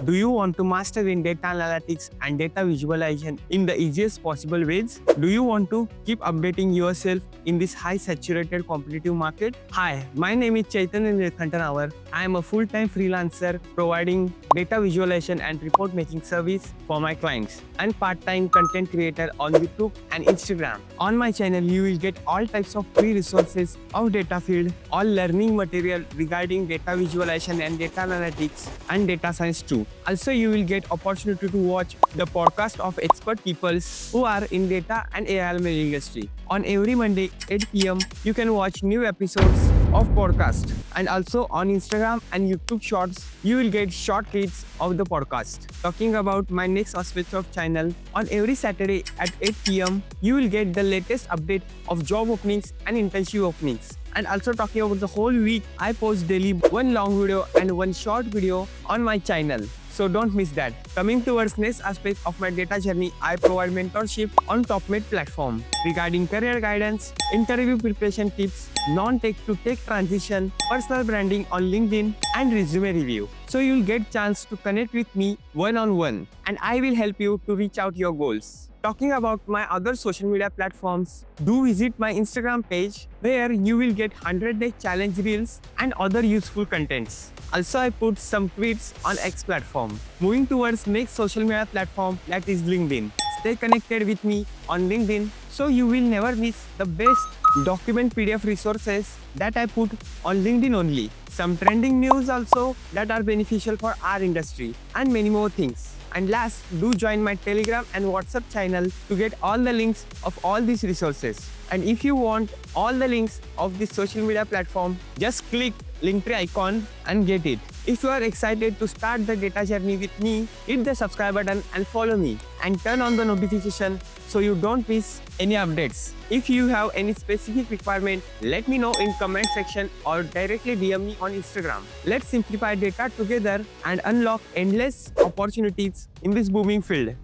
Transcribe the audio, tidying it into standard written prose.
Do you want to master in data analytics and data visualization in the easiest possible ways? Do you want to keep updating yourself in this high saturated competitive market? Hi, my name is Chaitanya Nilkantanavar. I am a full-time freelancer providing data visualization and report making service for my clients and part-time content creator on YouTube and Instagram. On my channel, you will get all types of free resources of data field, all learning material regarding data visualization and data analytics and data science too. Also, you will get opportunity to watch the podcast of expert people who are in data and AI industry. On every Monday 8 p.m. you can watch new episodes of podcast, and also on Instagram and YouTube Shorts you will get short clips of the podcast. Talking about my next aspect of channel, on every Saturday at 8 p.m. you will get the latest update of job openings and internship openings. And also talking about the whole week, I post daily one long video and one short video on my channel. So don't miss that. Coming towards next aspect of my data journey, I provide mentorship on TopMate platform regarding career guidance, interview preparation tips, non-tech to tech transition, personal branding on LinkedIn, and resume review. So you'll get chance to connect with me one-on-one, and I will help you to reach out your goals. Talking about my other social media platforms, do visit my Instagram page where you will get 100-day challenge reels and other useful contents. Also, I put some tweets on X platform. Moving towards next social media platform, that is LinkedIn. Stay connected with me on LinkedIn so you will never miss the best document PDF resources that I put on LinkedIn only. Some trending news also that are beneficial for our industry, and many more things. And last, do join my Telegram and WhatsApp channel to get all the links of all these resources. And if you want all the links of this social media platform, just click Linktree icon and get it. If you are excited to start the data journey with me, hit the subscribe button and follow me, and turn on the notification so you don't miss any updates. If you have any specific requirement, let me know in comment section or directly DM me on Instagram. Let's simplify data together and unlock endless opportunities in this booming field.